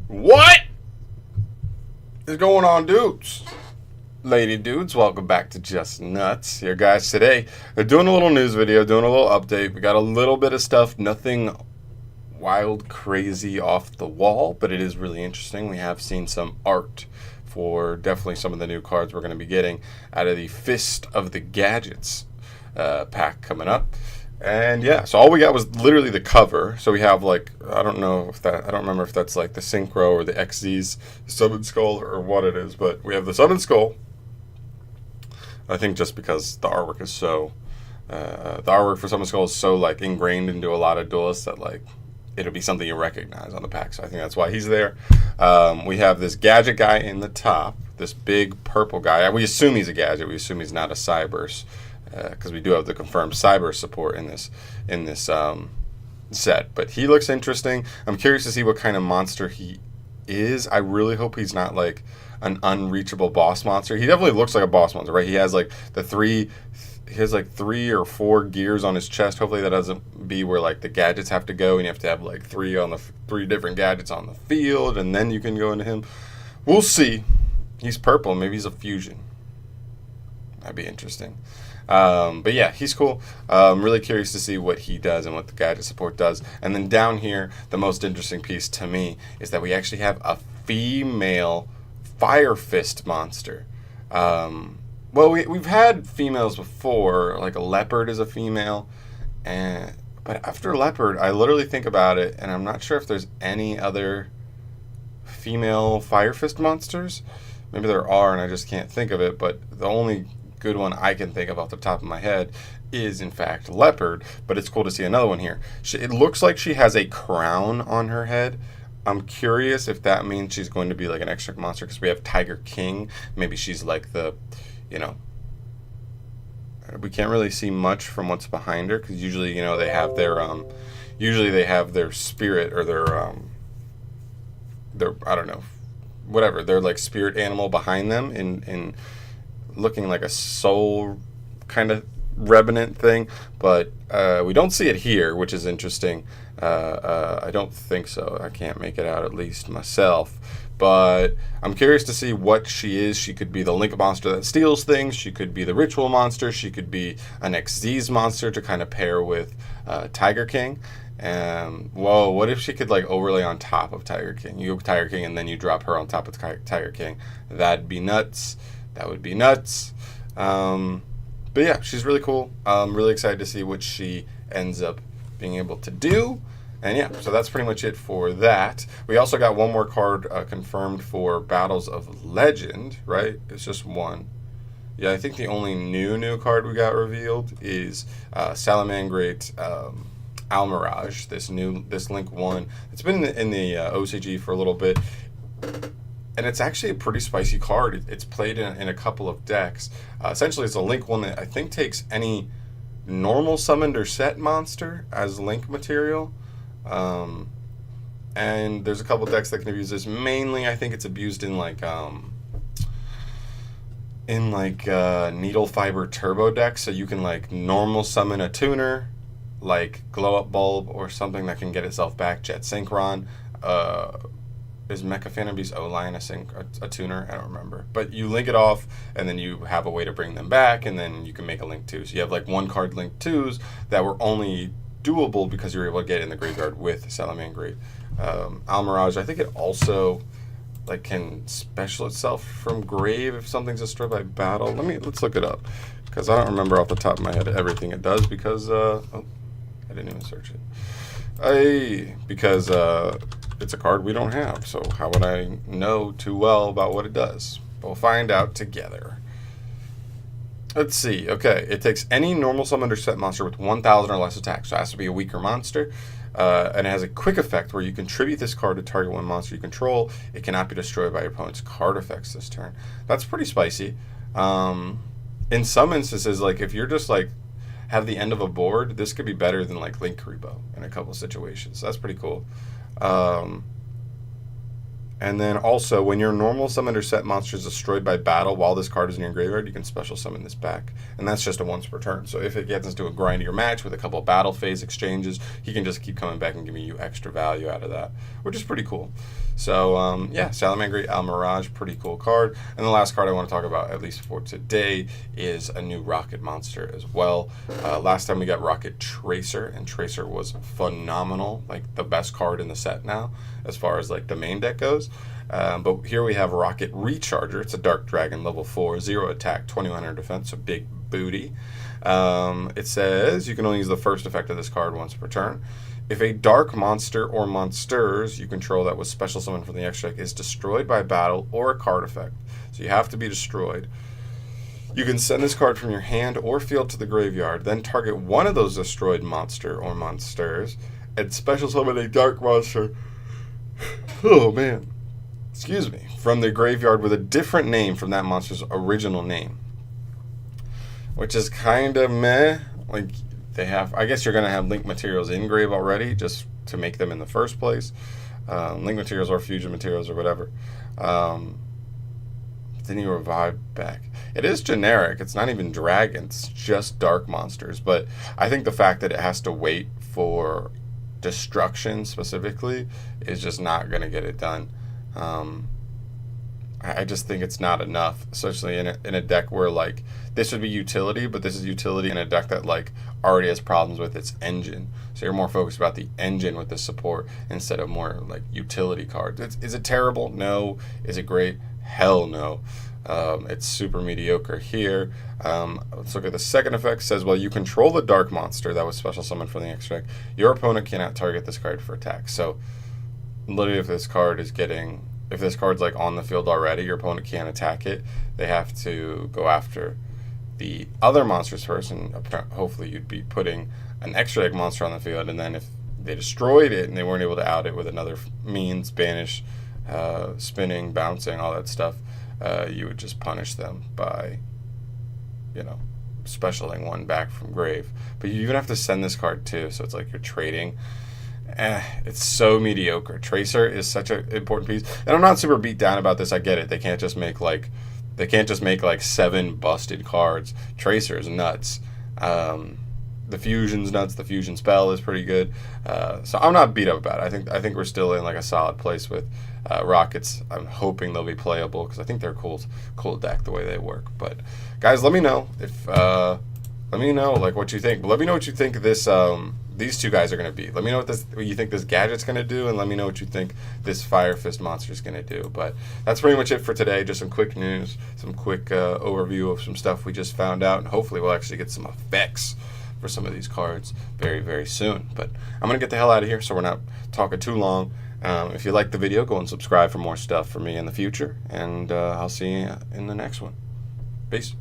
What is going on, dudes? Lady dudes, welcome back to Just Nuts. Here, guys, today we're doing a little news video, doing a little update. We got a little bit of stuff, nothing wild, crazy, off the wall, but it is really interesting. We have seen some art for definitely some of the new cards we're going to be getting out of the Fist of the Gadgets pack coming up. And yeah, so all we got was literally the cover. So we have like, I don't remember if that's like the Synchro or the XZ's Summon Skull or what it is, but we have the Summon Skull. I think just because the artwork is so, the artwork for Summon Skull is so like ingrained into a lot of duelists that like it'll be something you recognize on the pack. So I think that's why he's there. We have this Gadget guy in the top, this big purple guy. We assume he's a Gadget. We assume he's not a Cyberse. Because we do have the confirmed cyber support in this set, but he looks interesting. I'm curious to see what kind of monster he is. I really hope he's not like an unreachable boss monster. He definitely looks like a boss monster, right? He has like he has like 3 or 4 gears on his chest. Hopefully that doesn't be where like the gadgets have to go, and you have to have like 3 different gadgets on the field, and then you can go into him. We'll see. He's purple. Maybe he's a fusion. That'd be interesting. But yeah, he's cool. I'm really curious to see what he does and what the gadget support does. And then down here, the most interesting piece to me is that we actually have a female Fire Fist monster. Well, we've had females before, like a Leopard is a female, but after Leopard, I literally think about it, and I'm not sure if there's any other female Fire Fist monsters. Maybe there are, and I just can't think of it, but the only good one I can think of off the top of my head is in fact Leopard, but it's cool to see another one here. It looks like she has a crown on her head. I'm curious if that means she's going to be like an extra monster, because we have Tiger King. Maybe she's like the, we can't really see much from what's behind her, because usually, they have their spirit or their I don't know, whatever, their like spirit animal behind them in looking like a soul kind of revenant thing, but we don't see it here, which is interesting. I don't think so. I can't make it out, at least myself, but I'm curious to see what she is. She could be the Link monster that steals things. She could be the ritual monster. She could be an XZ's monster to kind of pair with Tiger King. Whoa, what if she could like overlay on top of Tiger King? You go Tiger King and then you drop her on top of Tiger King. That'd be nuts. That would be nuts. But yeah, she's really cool. I'm really excited to see what she ends up being able to do. And yeah, so that's pretty much it for that. We also got one more card confirmed for Battles of Legend, right? It's just one. Yeah, I think the only new card we got revealed is Salamangreat Almirage, this Link 1. It's been in the OCG for a little bit. And it's actually a pretty spicy card. It's played in a couple of decks. Essentially, it's a Link 1 that I think takes any normal summoned or set monster as Link material. And there's a couple decks that can abuse this. Mainly, I think it's abused in like Needle Fiber Turbo decks. So you can like normal summon a tuner, like Glow Up Bulb or something that can get itself back. Jet Synchron. Is Mecha Phantom Beast O-Line a tuner? I don't remember. But you link it off, and then you have a way to bring them back, and then you can make a Link 2. So you have like one card Link 2s that were only doable because you were able to get in the graveyard with Salamangreat. Almirage, I think it also like can special itself from grave if something's destroyed by battle. Let's look it up, because I don't remember off the top of my head everything it does, because I didn't even search it. Because it's a card we don't have, so how would I know too well about what it does? We'll find out together. Let's see. Okay, it takes any normal summoned or set monster with 1,000 or less attack, so it has to be a weaker monster. And it has a quick effect where you contribute this card to target one monster you control. It cannot be destroyed by your opponent's card effects this turn. That's pretty spicy. In some instances, like if you're just like have the end of a board, this could be better than like Link Repo in a couple situations. So that's pretty cool. And then also, when your normal summon or set monster is destroyed by battle while this card is in your graveyard, you can special summon this back. And that's just a once per turn. So if it gets into a grindier match with a couple of battle phase exchanges, he can just keep coming back and giving you extra value out of that, which is pretty cool. So, yeah, Salamangreat Almirage, pretty cool card. And the last card I want to talk about, at least for today, is a new ROKKET monster as well. Last time we got ROKKET Tracer, and Tracer was phenomenal, like the best card in the set now, as far as like the main deck goes. But here we have ROKKET Recharger. It's a Dark Dragon, level 4, 0 attack, 2100 defense, so big booty. It says you can only use the first effect of this card once per turn. If a dark monster or monsters you control that was special summoned from the extra deck is destroyed by battle or a card effect, so you have to be destroyed, you can send this card from your hand or field to the graveyard, then target one of those destroyed monster or monsters and special summon a dark monster, oh man, excuse me, from the graveyard with a different name from that monster's original name. Which is kind of meh. Like, they have, I guess you're going to have link materials in grave already just to make them in the first place. Link materials or fusion materials or whatever. Then you revive back. It is generic. It's not even dragons, just dark monsters. But I think the fact that it has to wait for destruction specifically is just not going to get it done. I just think it's not enough, especially in a deck where, like, this would be utility, but this is utility in a deck that, like, already has problems with its engine. So you're more focused about the engine with the support instead of more, like, utility cards. Is it terrible? No. Is it great? Hell no. It's super mediocre here. Let's look at the second effect. It says, well, you control the dark monster that was special summoned from the extra deck. Your opponent cannot target this card for attack. So literally, if this card's like on the field already, your opponent can't attack it. They have to go after the other monsters first, and hopefully you'd be putting an extra deck monster on the field, and then if they destroyed it and they weren't able to out it with another means, banish, spinning, bouncing, all that stuff, you would just punish them by, specialing one back from grave. But you even have to send this card too, so it's like you're trading. It's so mediocre. Tracer is such an important piece, and I'm not super beat down about this. I get it. They can't just make like 7 busted cards. Tracer is nuts. The fusion's nuts. The fusion spell is pretty good. So I'm not beat up about it. I think we're still in like a solid place with Rockets. I'm hoping they'll be playable because I think they're a cool deck the way they work. But guys, let me know if like what you think. Let me know what you think of this. These two guys are going to be. Let me know what you think this gadget's going to do, and let me know what you think this Fire Fist monster is going to do. But that's pretty much it for today. Just some quick news, some quick overview of some stuff we just found out, and hopefully we'll actually get some effects for some of these cards very, very soon. But I'm going to get the hell out of here so we're not talking too long. If you liked the video, go and subscribe for more stuff for me in the future, and I'll see you in the next one. Peace.